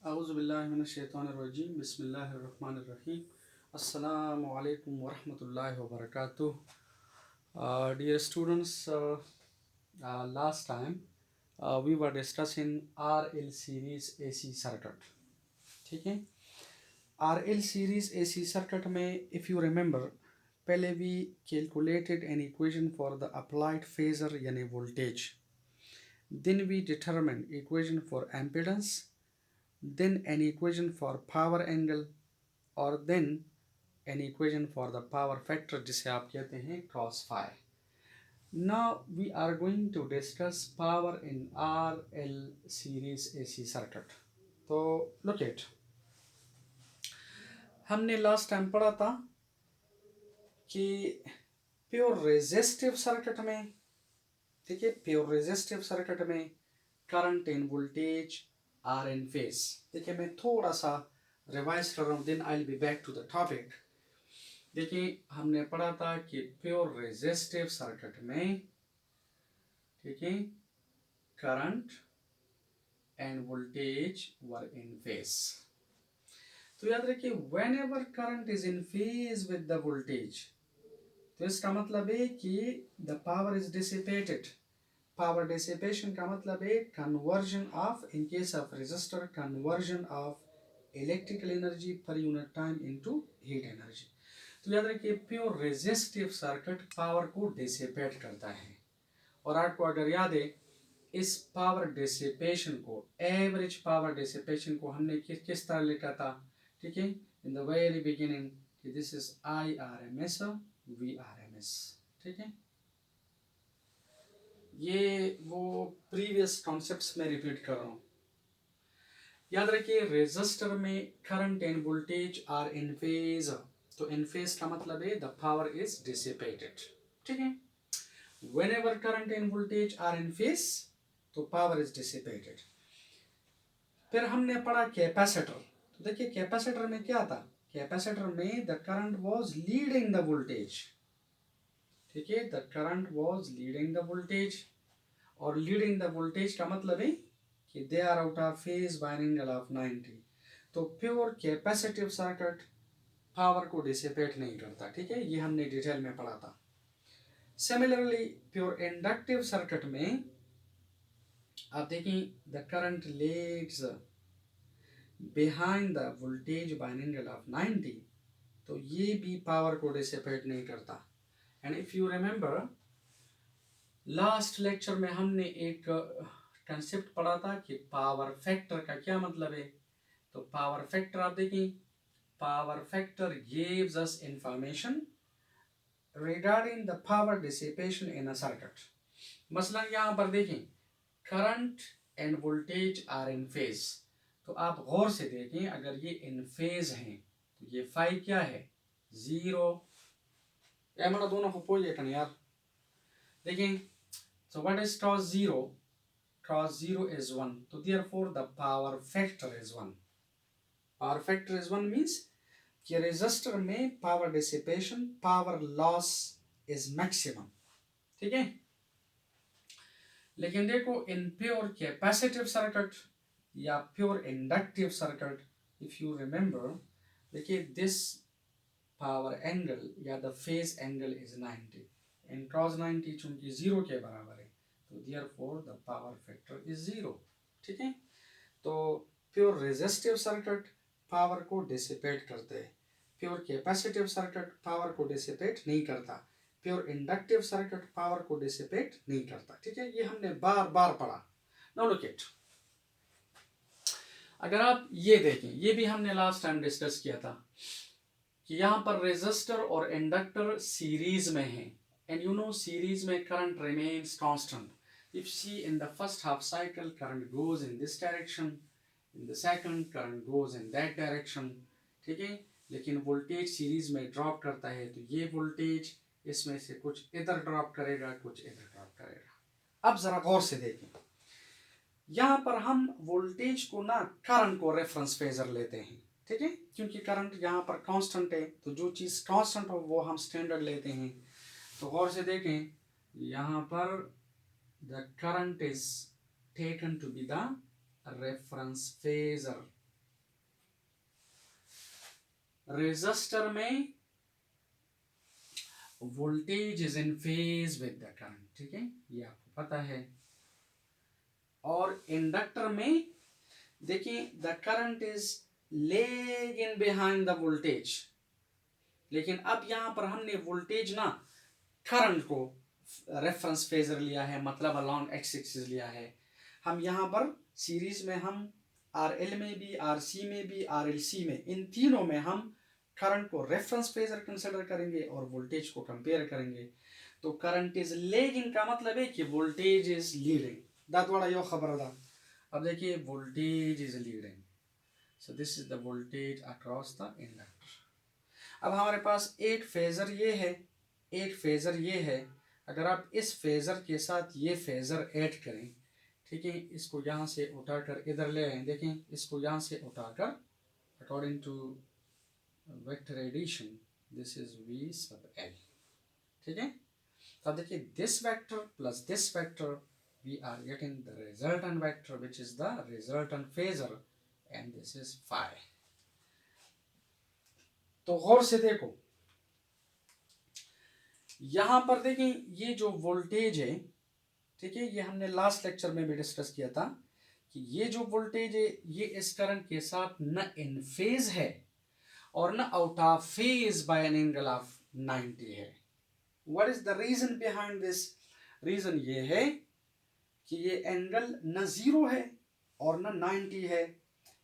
Auzubillahiminash-shaytanir-rajim. Bismillahir-rahmanir-rahim. Assalamu alaikum wa rahmatullahi wa barakatuh. Dear students, last time we were discussing RL series AC circuit. ठीक है, RL series AC circuit में if you remember पहले we calculated an equation for the applied phasor यानी voltage. Then we determined equation for impedance, then an equation for power angle, और then an equation for the power factor जिसे आप कहते हैं cross phi. Now we are going to discuss power in RL series AC circuit. तो look at, हमने last time पढ़ा था कि प्योर रेजिस्टिव सर्किट में, ठीक है, प्योर रेजिस्टिव सर्किट में current and voltage are in phase. देखिए मैं थोड़ा सा रिवाइज कर रहा हूँ, then I will be back to the topic. देखिए हमने पढ़ा था कि प्योर रेजिस्टिव सर्किट में, ठीक है, current and voltage were in phase. तो याद रखिए whenever current is in phase with the voltage, तो इसका मतलब है कि the power is dissipated. Power dissipation का मतलब है conversion of, in case of resistor, conversion of electrical energy per unit time into heat energy. तो याद रखिए प्योर रेजिस्टिव सर्किट पावर को डिसिपेट करता है. और आपको अगर याद है इस पावर डिसिपेशन को, एवरेज पावर डिसिपेशन को हमने किस तरह लिखा था, ठीक है, in the very beginning, this is IRMS VRMS. ठीक है, ये वो प्रीवियस कॉन्सेप्ट्स में रिपीट कर रहा हूँ. याद रखिए रेजिस्टर में current and voltage are in phase. तो इन फेज का मतलब है द पावर इज डिसिपेटेड. ठीक है, whenever current and voltage are in phase तो पावर इज डिसिपेटेड. फिर हमने पढ़ा कैपेसिटर. तो देखिए कैपेसिटर में क्या था, कैपेसिटर में the current was leading the voltage. ठीक है, the current was leading the voltage. और लीडिंग द वोल्टेज का मतलब है कि they are out of phase by an angle of 90. तो प्योर कैपेसिटिव सर्किट पावर को डिसिपेट नहीं करता. ठीक है, ये हमने डिटेल में पढ़ा था. सिमिलरली प्योर इंडक्टिव सर्किट में आप देखें the current Leeds behind the voltage bye an angle of 90. तो ये भी पावर को डिसिपेट नहीं करता. And if you remember last lecture में हमने एक कंसेप्ट पढ़ा था कि पावर फैक्टर का क्या मतलब है. तो पावर फैक्टर आप देखें, power factor gives us information regarding the power dissipation in a circuit. मसलन यहाँ पर देखें current and voltage are in phase. तो आप गौर से देखें अगर ये इन फेज हैं तो ये फाई क्या है, 0. हमारा दोनों को पोई यार देखें. So what is cos 0? Cos 0 is 1. So therefore the power factor is 1. Power factor is 1 means कि रेजिस्टर में power dissipation, power loss is maximum. ठीक है, लेकिन देखो इन प्योर कैपेसिटिव सर्किट या pure inductive circuit, if you remember, देखिए this power angle या the phase angle is 90 and cos 90 चूंकि 0 के बराबर है तो therefore the power factor is 0. ठीक है, तो प्योर रेजिस्टिव सर्किट पावर को डिसिपेट करते हैं. प्योर कैपेसिटिव सर्किट पावर को डिसिपेट नहीं करता. प्योर इंडक्टिव सर्किट पावर को डिसिपेट नहीं करता. ठीक है, ये हमने बार बार पढ़ा. नाउ लुक इट, अगर आप ये देखें, ये भी हमने लास्ट टाइम डिस्कस किया था कि यहाँ पर रेजिस्टर और इंडक्टर सीरीज में हैं. And you know series में current remains constant. If see in the first half cycle current goes in this direction, in the second current goes in that direction. ठीक है, लेकिन वोल्टेज सीरीज में drop करता है तो ये वोल्टेज इसमें से कुछ इधर ड्रॉप करेगा, कुछ इधर ड्रॉप करेगा. अब जरा गौर से देखें, यहाँ पर हम वोल्टेज को ना करंट को रेफरेंस फेजर लेते हैं. ठीक है, क्योंकि करंट यहाँ पर कांस्टेंट है तो जो चीज़ कांस्टेंट हो वो हम स्टैंडर्ड लेते हैं. तो गौर से देखें, यहाँ पर the current is taken to be the reference phasor. Resistor में voltage is in phase with the current, ठीक है, ये आपको पता है। और इंडक्टर में देखिए the current is leg in behind the voltage, लेकिन अब यहां पर हमने वोल्टेज ना करंट को रेफरेंस फेजर लिया है, मतलब अलॉन्ग एक्स एक्सिस लिया है। हम यहाँ पर सीरीज में हम आर एल में भी, आर सी में भी, आर एल सी में, इन तीनों में हम करंट को रेफरेंस फेजर कंसिडर करेंगे और वोल्टेज को कंपेयर करेंगे। तो करंट इज लेगिंग का मतलब है कि वोल्टेज इज लीडिंग, दात वाला यो खबर था। अब देखिए voltage is leading, so this is the voltage across the inductor. अब हमारे पास एक फेजर ये है, एक फेजर ये है। अगर आप इस फेजर के साथ ये फेजर ऐड करें, ठीक है, इसको यहाँ से उठाकर इधर ले आए, देखें इसको यहाँ से उठाकर according to vector addition this is v sub l, ठीक है। तो देखिए this vector plus this vector we are getting the resultant vector which is the resultant phasor and this is phi। तो गौर से देखो यहां पर देखें ये जो वोल्टेज है, ठीक है, ये हमने लास्ट लेक्चर में भी डिस्कस किया था कि ये जो वोल्टेज है ये इस करंट के साथ न इन फेज है और न out of phase by an angle of 90 है। What is the reason behind this? Reason ये है कि ये एंगल न जीरो है और न 90 है,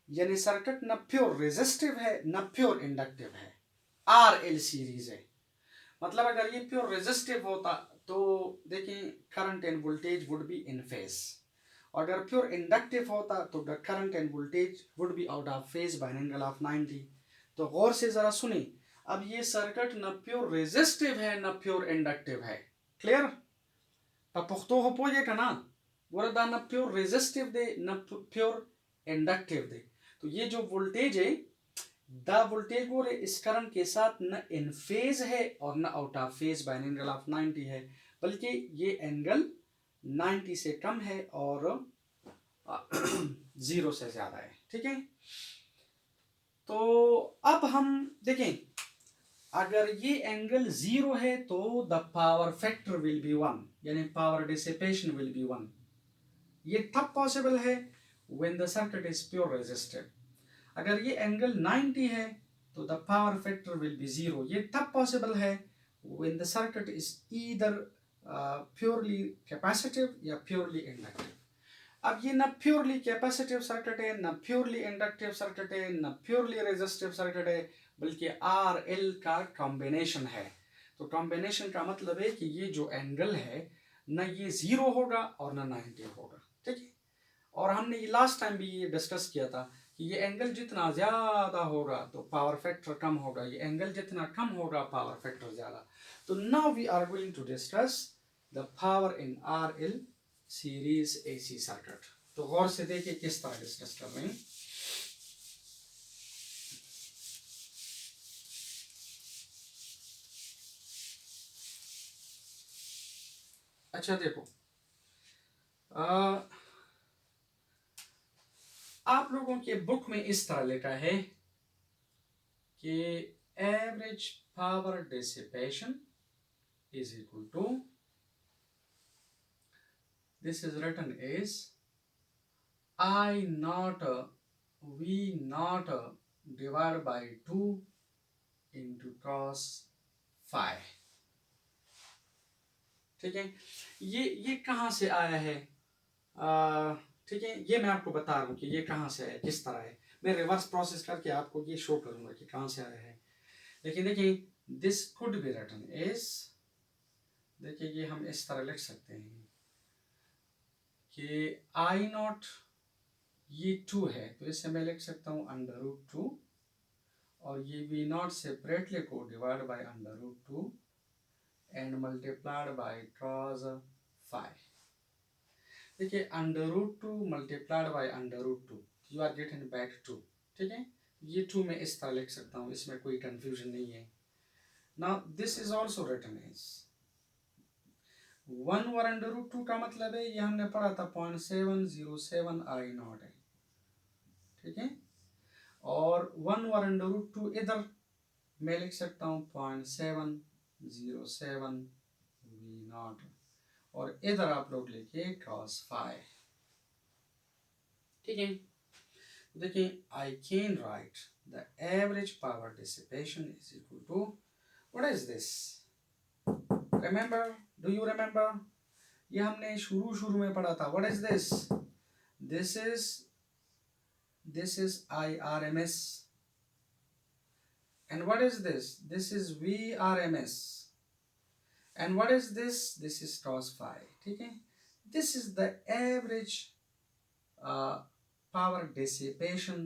यानी सर्किट न प्योर रेजिस्टिव है न प्योर इंडक्टिव है, आर एल सीरीज है। मतलब अगर ये प्योर रेजिस्टिव होता तो देखिए current and voltage would be in phase, और अगर प्योर इंडक्टिव होता तो the current and voltage would be out of phase by an angle of 90। तो गौर से जरा सुनी, अब ये सर्किट न प्योर रेजिस्टिव है न प्योर इंडक्टिव है, क्लियर? तो पुख्तो हो पोजे का ना वरदा न प्योर रेजिस्टिव दे न प्योर इंडक्टिव दे। तो ये जो वोल्टेज है द वोल्टेज वो इस करंट के साथ न इन फेज है और न out of phase by an angle of 90 है, बल्कि ये एंगल 90 से कम है और 0 से ज्यादा है, ठीक है। तो अब हम देखें अगर ये एंगल 0 है तो the power factor will be 1, यानी पावर डिसिपेशन विल बी 1। ये तब पॉसिबल है when the circuit is pure resistive. अगर ये एंगल 90 है तो the power factor will be 0। ये तब पॉसिबल है when the circuit is either purely capacitive या प्योरली इंडक्टिव। अब ये न प्योरली कैपेसिटिव सर्किट है, न प्योरली इंडक्टिव सर्किट है, न प्योरली रेजिस्टिव सर्किट है, बल्कि आर एल का कॉम्बिनेशन है। तो कॉम्बिनेशन का मतलब है कि ये जो एंगल है न ये 0 होगा और न 90 होगा, ठीक है। और हमने ये लास्ट टाइम भी ये डिस्कस किया था कि ये एंगल जितना ज्यादा होगा तो पावर फैक्टर कम होगा, ये एंगल जितना कम होगा पावर फैक्टर ज्यादा। तो now we are going to discuss the power in R L series AC circuit. तो गौर से देखिए किस तरह डिस्कस कर रहे हैं। अच्छा देखो आप लोगों के बुक में इस तरह लिखा है कि average power dissipation is equal to, this is written as I naught V naught divided by 2 into cos phi, ठीक है। ये कहाँ से आया है? ठीक है, ये मैं आपको बता रहा हूँ कि ये कहाँ से आया, किस तरह है। मैं रिवर्स प्रोसेस करके आपको ये शो करूँगा कि कहाँ से आया है। लेकिन देखिए this could be written as, देखिए ये हम इस तरह लिख सकते हैं कि आई नॉट ये 2 है तो इसे मैं लिख सकता हूँ √2, और ये वी नॉट सेपरेटली को divide by √2 and multiplied by cos phi। देखिए √2 multiplied by √2 you are getting back 2, ठीक है। ये 2 मैं इस तरह लिख सकता हूँ, इसमें कोई कंफ्यूजन नहीं है। Now this is also written as 1 over √2 का मतलब है ये हमने पढ़ा था 0.707 आई नॉट है, ठीक है। और 1 ओवर √2 इधर मैं लिख सकता हूँ 0.707 वी नॉट, और इधर आप लोग लिखिए cos phi। ठीक है, देखिए I can write the average power dissipation is equal to, what is this, remember, do you remember, ये हमने शुरू में पढ़ा था। What is this, this is IRMS, and what is this, this is VRMS, and what is this is cos phi। ठीक है, this is the average power dissipation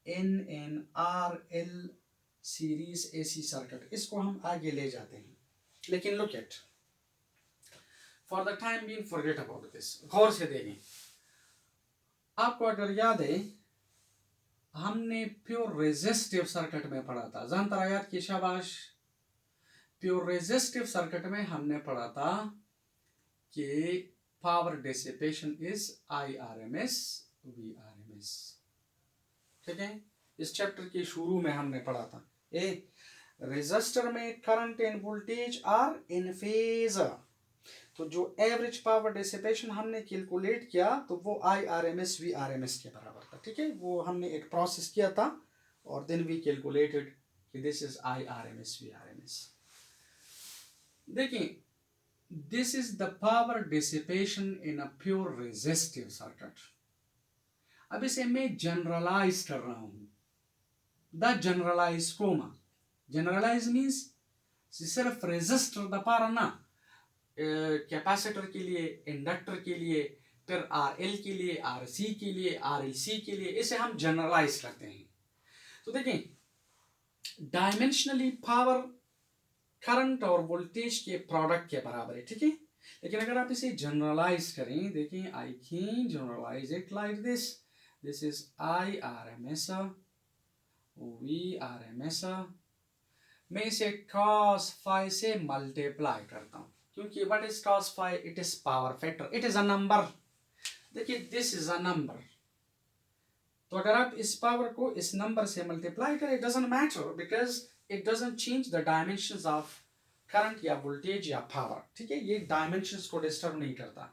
in an RL series AC circuit। इसको हम आगे ले जाते हैं, लेकिन look at, for the time being forget about this, गौर से देखें। आपको अगर याद है हमने प्योर रेजिस्टिव सर्किट में पढ़ा था, जानता याद की शाबाश, प्योर रेजिस्टिव सर्किट में हमने पढ़ा था कि power dissipation is IRMS VRMS। ठीक है, इस चैप्टर के शुरू में हमने पढ़ा था रेजिस्टर में current and voltage are in phase, तो जो एवरेज पावर डिसिपेशन हमने कैलकुलेट किया तो वो IRMS VRMS के बराबर था। ठीक है, वो हमने एक प्रोसेस किया था और देन वी कैलकुलेटेड कि दिस इज IRMS VRMS। देखिए, this is the power dissipation in a pure resistive circuit. अब इसे मैं जनरलाइज कर रहा हूं, the generalise comma, generalise means सिर्फ रेजिस्टर द पावर ना, कैपेसिटर के लिए, इंडक्टर के लिए, फिर RL के लिए, RC के लिए, RLC के लिए, इसे हम जनरलाइज करते हैं। तो देखें, डायमेंशनली पावर करंट और वोल्टेज के प्रोडक्ट के बराबर है। ठीक है, लेकिन अगर आप इसे जनरलाइज करें, देखें, I can generalise it like this, this is IRMS VRMS, मैं इसे cos phi से मल्टीप्लाई करता हूं, क्योंकि what is cos phi, it is power factor, it is a number. देखिए, दिस इज अ नंबर, तो अगर आप इस पावर को इस नंबर से मल्टीप्लाई करें, it doesn't matter because it doesn't change the dimensions of current या वोल्टेज या पावर। ठीक है, ये डायमेंशंस को डिस्टर्ब नहीं करता,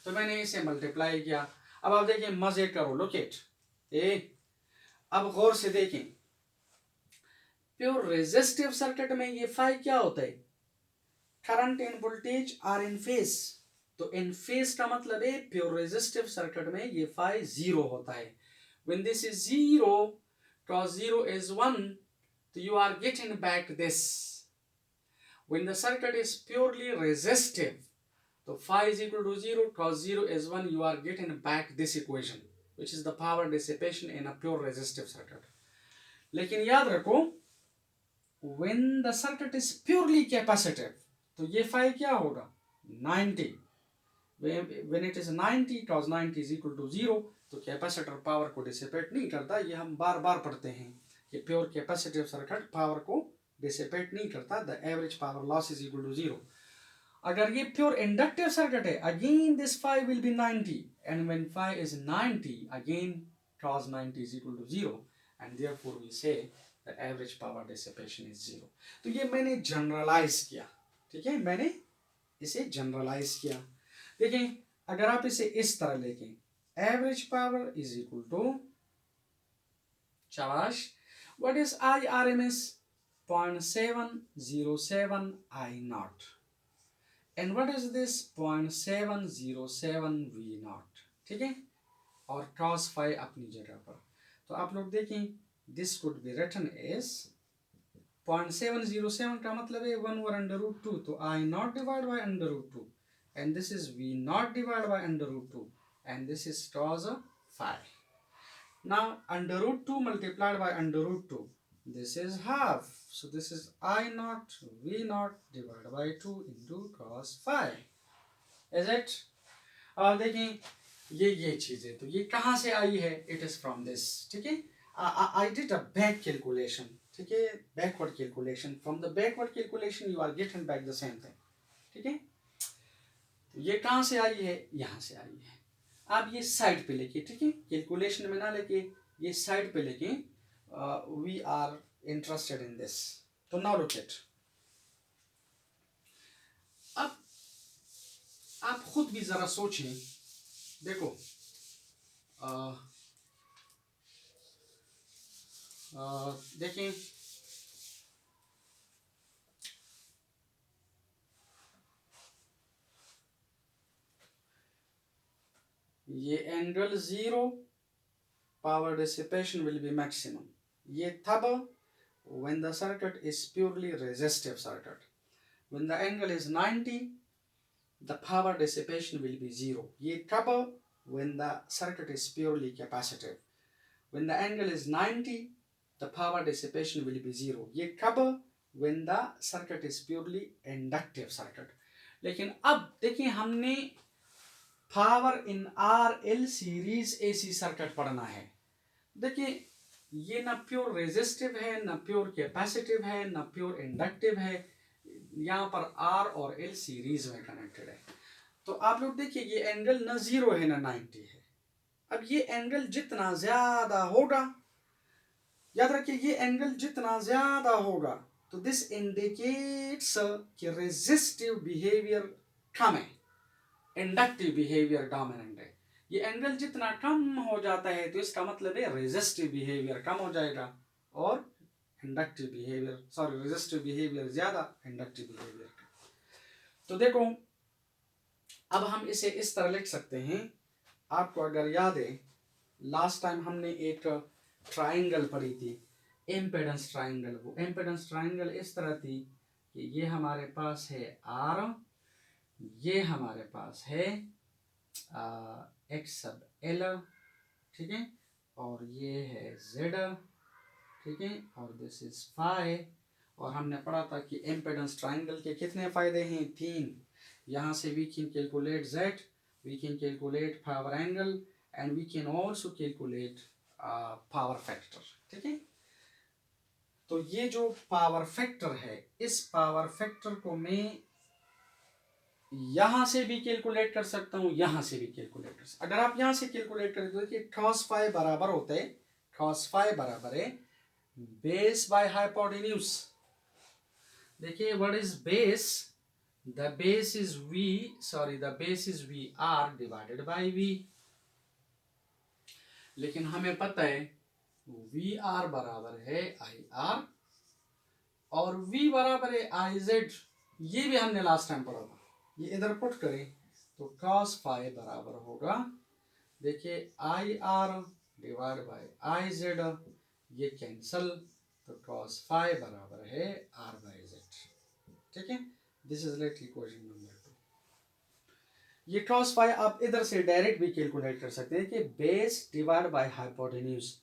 तो मैंने इसे मल्टीप्लाई किया। अब आप देखिए, मजे करो, लुक इट, अब गौर से देखें, प्योर रेजिस्टिव सर्किट में ये फाई क्या होता है, current and voltage are in phase, तो इन फेज का मतलब है प्योर रेजिस्टिव सर्किट में ये फाई 0 होता है। When this is 0, cos 0 is 1, so you are getting back this। when the circuit is purely resistive, so phi is equal to 0, cos 0 is 1, you are getting back this equation, which is the power dissipation in a pure resistive circuit। लेकिन याद रखो, when the circuit is purely capacitive, तो ये phi क्या होगा, 90। when it is 90, cos 90 is equal to 0, तो capacitor power को dissipate नहीं करता। ये हम बार बार पढ़ते हैं कि प्योर कैपेसिटिव सर्किट पावर को डिसिपेट नहीं करता, the average power loss is equal to 0। अगर ये प्योर इंडक्टिव सर्किट है, again this phi will be 90, and when phi is 90, again cos 90 is equal to 0, and therefore we say the average power dissipation is 0। तो ये मैंने generalise किया। ठीक है, मैंने इसे जनरलाइज किया। देखें, अगर आप इसे इस तरह लेखें, average power is equal to, शाबाश, what is IRMS, 0.707 I0, and what is this, 0.707 V0। ठीक है, और cos phi अपनी जगह पर, तो आप लोग देखें, this could be written as 0.707 का मतलब है 1/√2, तो I0 divide by √2, and this is V0 divided by √2, and this is cos phi। now √2 multiplied by √2, this is half, so this is I0 V0 divided by 2 into cos phi, is it? अब देखें, ये चीज़ है, तो ये कहाँ से आई है, it is from this. ठीक है, I did a back calculation, ठीक है, backward calculation, from the backward calculation you are getting back the same thing। ठीक है, ये कहाँ से आई है, यहाँ से आई है। आप ये साइड पे लेके, ठीक है, कैलकुलेशन में ना लेके ये साइड पे लेके, we are interested in this. तो now look at, अब आप खुद भी जरा सोचें, देखो देखें, ये angle 0, power dissipation will be maximum. ये तब when the circuit is purely resistive circuit. When the angle is 90, the power dissipation will be 0. ये तब when the circuit is purely capacitive. When the angle is 90, the power dissipation will be 0. ये तब when the circuit is purely inductive circuit. लेकिन अब देखिए, हमने power in R L series AC circuit पढ़ना है. देखिए, ये ना प्योर रेजिस्टिव है, ना प्योर कैपेसिटिव है, ना प्योर इंडक्टिव है. यहाँ पर आर और एल सीरीज में कनेक्टेड है. तो आप लोग देखिए, ये एंगल ना 0 है ना 90 है. अब ये एंगल जितना ज्यादा होगा, याद रखिए, ये एंगल जितना ज्यादा होगा, तो दिस इंडिकेट्स कि रेजिस्टिव बिहेवियर कम है, इंडक्टिव बिहेवियर डोमिनेंट है. ये एंगल जितना कम हो जाता है तो इसका मतलब है रेजिस्टिव बिहेवियर कम हो जाएगा और इंडक्टिव बिहेवियर रेजिस्टिव बिहेवियर ज्यादा, इंडक्टिव बिहेवियर कम. तो देखो, अब हम इसे इस तरह लिख सकते हैं. आपको अगर याद है, लास्ट टाइम हमने एक ट्राइंगल पढ़ी थी, इम्पेडेंस ट्राइंगल. वो इम्पेडेंस ट्राइंगल इस तरह थी कि ये हमारे पास है आर, ये हमारे पास है एक्स सब एल, ठीक है, और ये है जेड, ठीक है, और दिस इज फाई. और हमने पढ़ा था कि इम्पेडेंस ट्राइंगल के कितने फायदे हैं? 3. यहाँ से we can calculate Z, we can calculate power angle, and we can also calculate power factor. ठीक है, तो ये जो पावर फैक्टर है, इस पावर फैक्टर को मैं यहां से भी कैलकुलेट कर सकता हूं, यहां से भी कैलकुलेट कर सकता. अगर आप यहां से कैलकुलेट करें तो देखिए, cos फाई बराबर होता है, cos फाई बराबर है बेस बाय हाइपोटेन्यूज. देखिए, what is base? The base is v r divided by v. लेकिन हमें पता है वी आर बराबर है आई आर और वी बराबर है आई जेड. ये भी हमने लास्ट टाइम पढ़ा था. ये इधर पुट करें तो cos फाई बराबर होगा, देखिए, I R divide by I Z, ये कैंसल, तो cos फाई बराबर है आर बाय जेड. ठीक है, this is let equation number 2. ये cos फाई आप इधर से डायरेक्ट भी कैलकुलेट कर सकते हैं कि base divide by hypotenuse.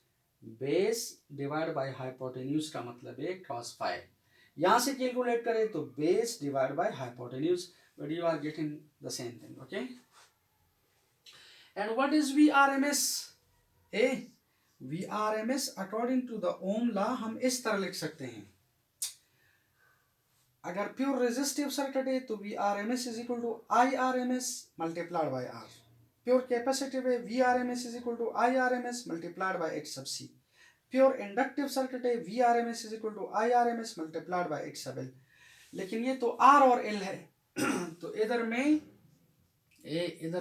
Base divide by hypotenuse का मतलब है cos फाई. यहां से कैलकुलेट करें तो base divide by hypotenuse, but you are getting the same thing. Okay, and what is VRMS? VRMS according to the Ohm law हम इस तरह लिख सकते हैं. अगर प्योर रेजिस्टिव सर्किट है तो VRMS is equal to IRMS multiplied by R. Pure capacitive है, VRMS is equal to IRMS multiplied by X sub C. Pure inductive circuit है, VRMS is equal to IRMS multiplied by X sub L. लेकिन ये तो R और L है, तो इधर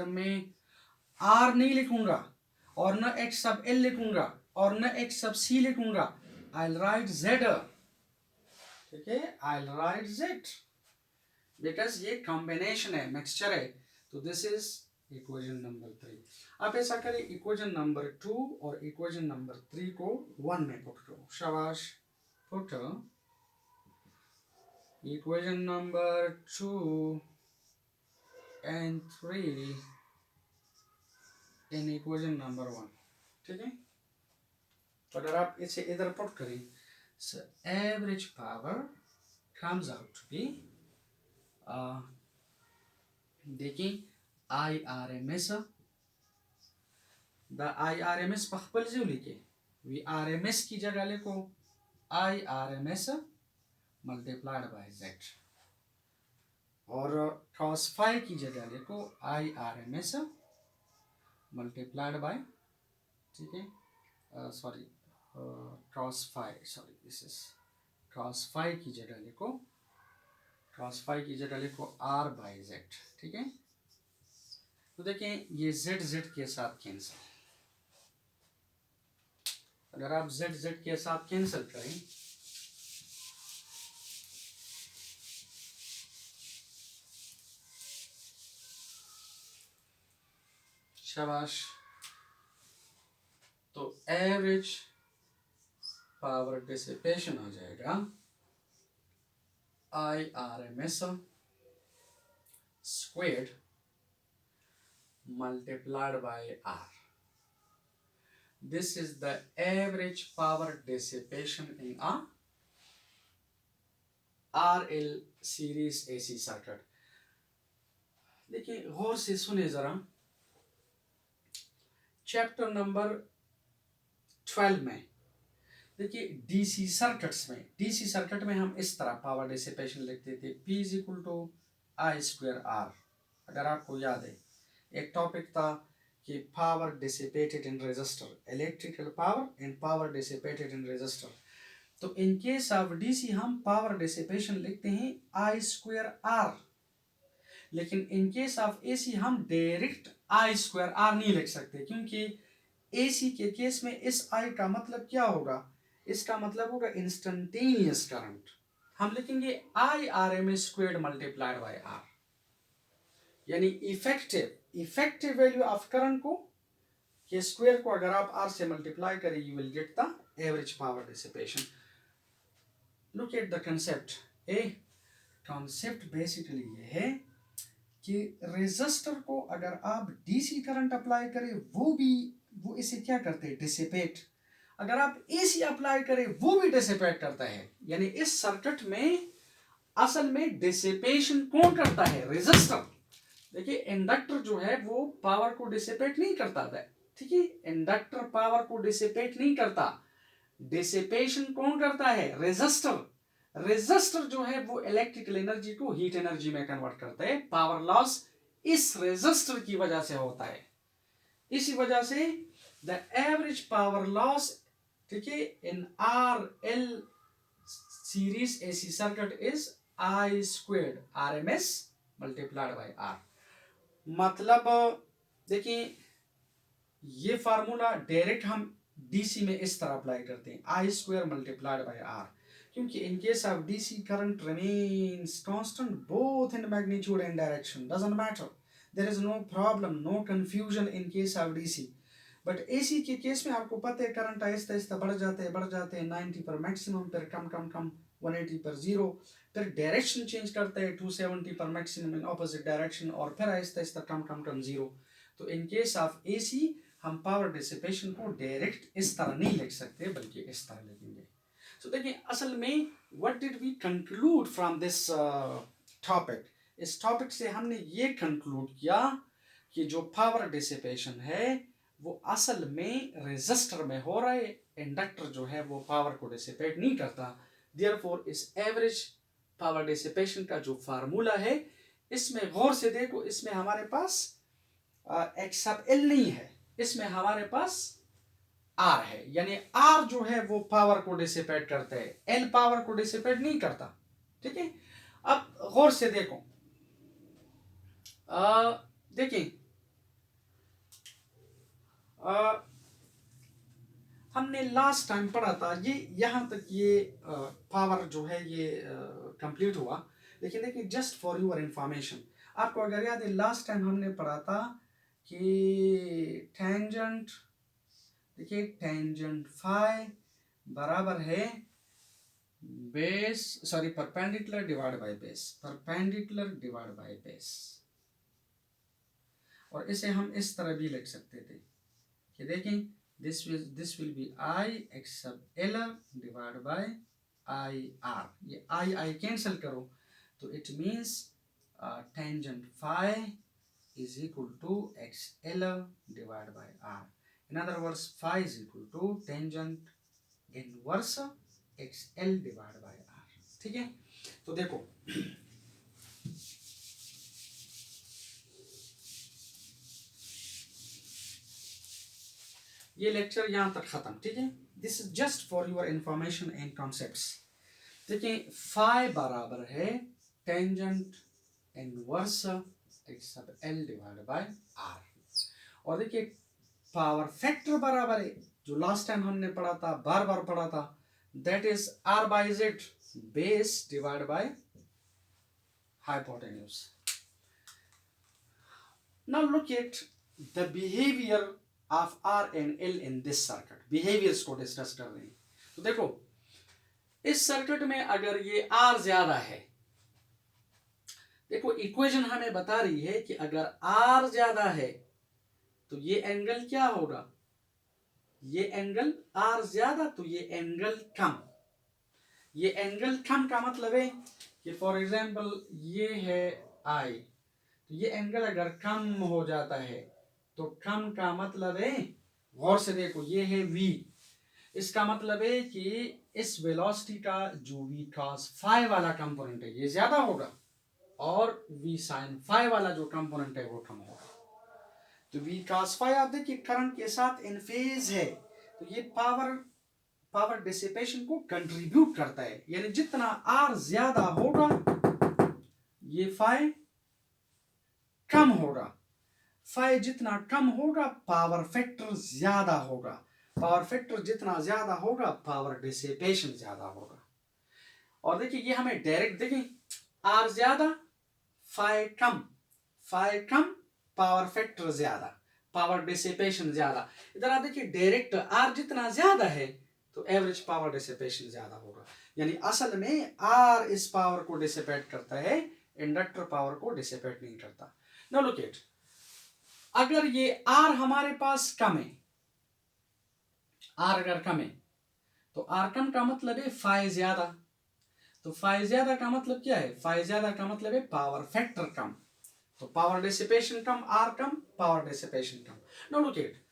में R नहीं लिखूंगा और न X सब L लिखूंगा और न X सब C लिखूंगा. I'll write Z. ठीक है, I'll write Z because ये कॉम्बिनेशन है, मिक्सचर है. तो दिस इज इक्वेशन नंबर 3. आप ऐसा करें, इक्वेशन नंबर 2 और इक्वेशन नंबर 3 को 1 में पुट करो. शाबाश. Put equation number 2 and 3 in equation number 1. ठीक है, तो अगर आप इसे इधर पुट करें, so average power comes out to be देखिए, IRMS, द IRMS पखपल जो लिखे, VRMS की जगह लिखो IRMS मल्टीप्लाइड बाय Z, और cos फाई की जगह लिखो IRMS मल्टीप्लाइड बाय, ठीक है, sorry, cross phi, sorry this is cross phi की जगह लिखो, क्रॉस फाई की जगह लिखो आर बाई जेड, ठीक है। तो देखें ये जेड जेड के साथ कैंसिल, अगर आप जेड जेड के साथ कैंसिल करें शाबाश, तो एवरेज पावर डिसिपेशन आ जाएगा IRMS squared multiplied by R. This is the average power dissipation in a RL series AC circuit. देखिए गौर से सुने जरा, चैप्टर नंबर 12 में देखिए डीसी सर्किट में हम इस तरह पावर डिसिपेशन लिखते थे, P is equal to I square R. अगर आपको याद है एक टॉपिक था कि power dissipated in resistor, electrical power and power dissipated in resistor. तो इन केस ऑफ डीसी हम पावर डिसिपेशन लिखते हैं आई स्क्वायर आर, लेकिन इन केस ऑफ एसी हम डायरेक्ट आई स्क्वायर आर नहीं लिख सकते, क्योंकि एसी के केस में इस आई का मतलब क्या होगा, इसका मतलब होगा इंस्टेंटेनियस करंट। हम लिखेंगे I R M S squared multiplied by R, यानी इफेक्टिव वैल्यू ऑफ करंट को के स्क्वायर को अगर आप आर से मल्टीप्लाई करें you will get the average power dissipation. Look at the concept. Concept basically ये है कि रेजिस्टर को अगर आप डीसी करंट अप्लाई करें वो इसे क्या करते हैं, डिसिपेट। अगर आप एसी अप्लाई करें वो भी डिसिपेट करता है, यानी इस सर्किट में असल में डिसिपेशन कौन करता है, रेजिस्टर। देखिए इंडक्टर जो है वो पावर को डिसिपेट नहीं करता था, ठीक है, इंडक्टर पावर को डिसिपेट नहीं करता, डिसिपेशन कौन करता है, रेजिस्टर जो है वो इलेक्ट्रिकल एनर्जी को हीट एनर्जी में कन्वर्ट करता है। पावर लॉस इस रेजिस्टर की वजह से होता है, इसी वजह से द एवरेज पावर लॉस, ठीक है, in R L series AC circuit is I squared R M S multiplied by R. मतलब देखिए ये फार्मूला डायरेक्ट हम डीसी में इस तरह अप्लाई करते हैं, I square multiplied by R, क्योंकि in case of DC current remains constant both in magnitude and direction, doesn't matter, there is no problem, no confusion in case of DC. But AC के केस में आपको पता है current Aahista Aahista बढ़ जाते हैं 90 पर मैक्सिमम, फिर कम 180 पर 0, फिर डायरेक्शन चेंज करते हैं 270 पर मैक्सिमम इन ऑपोजिट डायरेक्शन, और फिर आहिस्ता आहिस्ता कम 0। तो इन केस ऑफ एसी हम पावर डिसिपेशन को डायरेक्ट इस तरह नहीं लिख सकते बल्कि इस तरह लिखेंगे। तो देखिए असल में what did we conclude from this topic, इस टॉपिक से हमने ये कंक्लूड किया कि जो पावर डिसिपेशन है वो असल में रेजिस्टर में हो रहा है, इंडक्टर जो है वो पावर को डिसिपेट नहीं करता। देयरफॉर इस एवरेज पावर डिसिपेशन का जो फार्मूला है इसमें गौर से देखो, इसमें हमारे पास एक्स सब एल नहीं है, इसमें हमारे पास आर है, यानी आर जो है वो पावर को डिसिपेट करता है, एल पावर को डिसिपेट नहीं करता, ठीक है। अब गौर से देखो, देखिए हमने लास्ट टाइम पढ़ा था, ये यहाँ तक ये पावर जो है ये कंप्लीट हुआ, लेकिन देखिए जस्ट फॉर योर इंफॉर्मेशन, आपको अगर याद है लास्ट टाइम हमने पढ़ा था कि टेंजेंट, देखिए टेंजेंट फाई बराबर है base, sorry perpendicular divide by base, perpendicular divide by base, और इसे हम इस तरह भी लिख सकते थे कि देखें this will be I x sub L divided by I R, ये I कैंसिल करो तो it means tangent phi is equal to x L divided by R. In other words, phi is equal to tangent inverse x L divided by R, ठीक है। तो देखो ये lecture यहाँ तक खत्म, ठीक है। This is just for your information and concepts. देखिए फाई बराबर है टेंजेंट इनवर्स एक्स सब एल डिवाइड बाय आर, और देखिए पावर फैक्टर बराबर है जो लास्ट टाइम हमने पढ़ा था, बार बार पढ़ा था, that is R by Z base divide by hypotenuse. Now look at the behavior of R and L in this circuit. Behaviors को डिस्कस कर रहे हैं। तो देखो इस सर्किट में अगर ये R ज्यादा है, देखो इक्वेशन हमें बता रही है कि अगर R ज्यादा है तो ये एंगल क्या होगा, ये एंगल R ज्यादा तो ये एंगल कम। ये एंगल कम का मतलब है कि फॉर एग्जाम्पल ये है I, तो ये एंगल अगर कम हो जाता है तो कम का मतलब है, गौर से देखो ये है V, इसका मतलब है कि इस वेलोसिटी का जो V cos फाई वाला कंपोनेंट है ये ज्यादा होगा और V sin फाई वाला जो कंपोनेंट है वो कम होगा। तो V cos फाई आप देखिए करंट के साथ इन फेज है, तो ये पावर डिसिपेशन को कंट्रीब्यूट करता है, यानी जितना R ज्यादा होगा ये फाई कम होगा, फाई जितना कम होगा पावर फैक्टर ज्यादा होगा, पावर फैक्टर जितना ज्यादा होगा पावर डिसिपेशन ज्यादा होगा। और देखिए ये हमें डायरेक्ट देखें, R ज्यादा फाई कम, फाई कम पावर फैक्टर ज्यादा, पावर डिसिपेशन ज्यादा। इधर आप देखिए डायरेक्ट R जितना ज्यादा है तो एवरेज पावर डिसिपेशन ज्यादा होगा, यानी असल में R इस पावर को डिसिपेट करता है, इंडक्टर पावर को डिसिपेट नहीं करता। नाउ लुक एट, अगर ये R हमारे पास कम है, R अगर कम है तो R कम का मतलब है फाई ज्यादा, तो फाई ज्यादा का मतलब क्या है, फाई ज्यादा का मतलब है पावर फैक्टर कम, तो power dissipation come, R come power dissipation come. Now look at,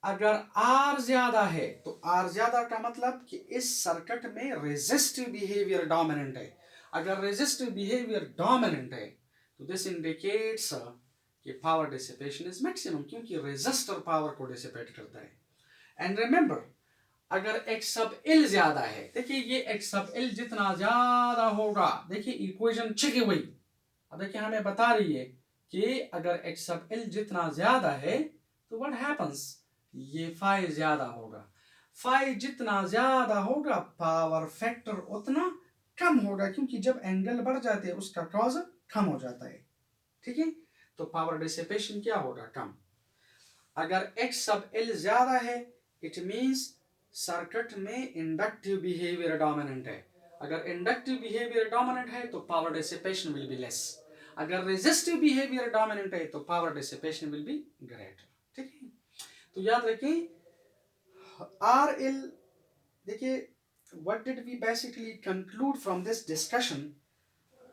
अगर R ज्यादा है तो R ज्यादा का मतलब कि इस सर्किट में रेजिस्टिव बिहेवियर डोमिनेंट है। अगर रेजिस्टिव बिहेवियर डोमिनेंट है तो दिस इंडिकेट्स कि पावर डिसिपेशन इज मैक्सिमम, क्योंकि रेजिस्टर पावर को डिसिपेट करता है। एंड रिमेंबर अगर X सब L ज्यादा है, देखिए ये X सब L जितना ज्यादा होगा, देखिए इक्वेशन चेक हुई, अब देखिए हमें बता रही है कि अगर X सब L जितना ज्यादा है तो व्हाट हैपेंस, ये फाई ज्यादा होगा, फाई जितना ज्यादा होगा पावर फैक्टर उतना कम होगा, क्योंकि जब एंगल बढ़ जाते हैं उसका कॉज कम हो जाता है, ठीक है। तो पावर डिसिपेशन क्या होगा, कम। अगर X सब L ज्यादा है इट मींस सर्किट में इंडक्टिव बिहेवियर डोमिनेंट है। अगर इंडक्टिव बिहेवियर डोमिनेंट है तो power dissipation will be less, अगर रेजिस्टिव बिहेवियर डोमिनेंट है तो power dissipation will be greater, ठीक है। तो याद रखें आर एल, देखिए what did we basically conclude from this discussion,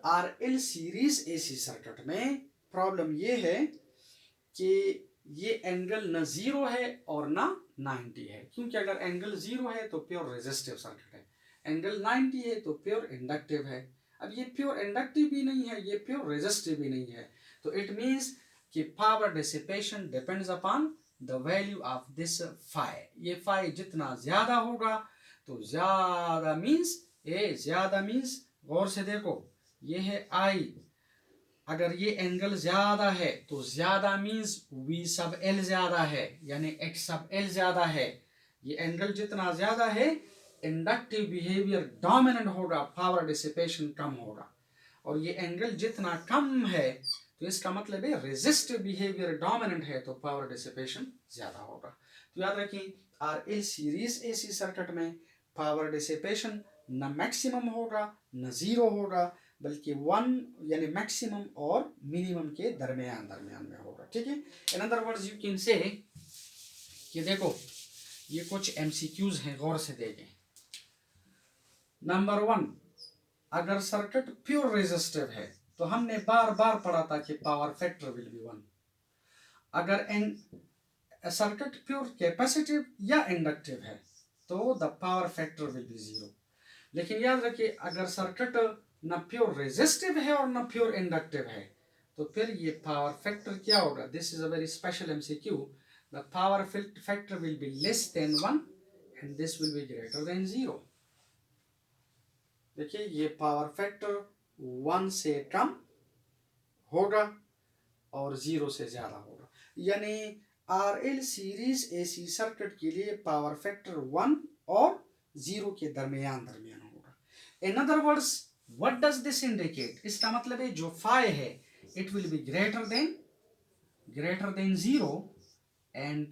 R L series AC circuit में प्रॉब्लम ये है कि ये एंगल न जीरो है और ना 90 है, क्योंकि अगर एंगल जीरो है तो प्योर रेजिस्टिव सर्किट है, एंगल 90 है तो प्योर इंडक्टिव है। अब ये प्योर इंडक्टिव भी नहीं है, ये प्योर रेजिस्टिव भी नहीं है, तो इट मींस कि power dissipation depends upon the value of this phi. ये फाई जितना ज्यादा होगा तो ज्यादा मींस ज्यादा मींस, गौर से देखो ये है आई, अगर ये एंगल ज्यादा है तो ज्यादा मींस V सब L ज्यादा है, यानी X सब L ज्यादा है। ये एंगल जितना ज्यादा है इंडक्टिव बिहेवियर डोमिनेंट होगा, पावर डिसिपेशन कम होगा, और ये एंगल जितना कम है तो इसका मतलब है रेजिस्टिव बिहेवियर डोमिनेंट है तो पावर डिसिपेशन ज्यादा होगा। तो याद रखिए are L series AC circuit में पावर डिसिपेशन न मैक्सिमम होगा न जीरो होगा, बल्कि 1 यानी मैक्सिमम और मिनिमम के दरमियान में होगा, ठीक है। In other words you can say कि देखो ये कुछ एमसीक्यूज हैं, गौर से देखें। नंबर 1, अगर सर्किट प्योर रेजिस्टिव है तो हमने बार बार पढ़ा था कि पावर फैक्टर विल बी 1। अगर सर्किट प्योर कैपेसिटिव या इंडक्टिव है तो the power factor will be 0। लेकिन याद रखिए अगर सर्किट न प्योर रेजिस्टिव है और न प्योर इंडक्टिव है तो फिर ये पावर फैक्टर क्या होगा, this is a very special MCQ, the power factor will be less than 1 and this will be greater than 0. देखिए ये पावर फैक्टर 1 से कम होगा और 0 से ज़्यादा होगा, यानी RL सीरीज AC सर्किट के लिए पावर फैक्टर 1 और 0 के दरमियान होगा. In other words what does this indicate, इसका मतलब है जो phi है it will be greater than 0 and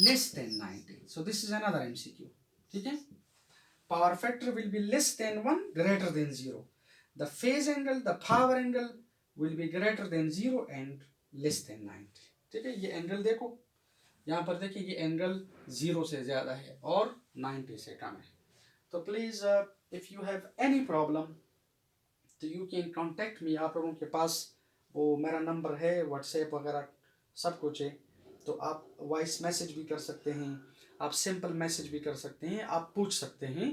less than 90. So this is another MCQ. ठीक है, power factor will be less than 1 greater than 0. The phase angle, the power angle will be greater than 0 and less than 90. ठीक है, ये angle देखो, यहाँ पर देखिए ये एंगल 0 से ज़्यादा है और 90 से कम है. तो please if you have any problem तो यू कैन कॉन्टेक्ट मी. आप लोगों के पास वो मेरा नंबर है, व्हाट्सएप वगैरह सब कुछ है, तो आप वॉइस मैसेज भी कर सकते हैं, आप सिंपल मैसेज भी कर सकते हैं, आप पूछ सकते हैं.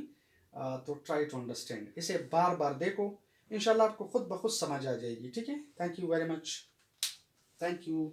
तो ट्राई टू अंडरस्टैंड, इसे बार बार देखो, इंशाल्लाह आपको खुद ब खुद समझ आ जाएगी. ठीक है, thank you very much, thank you.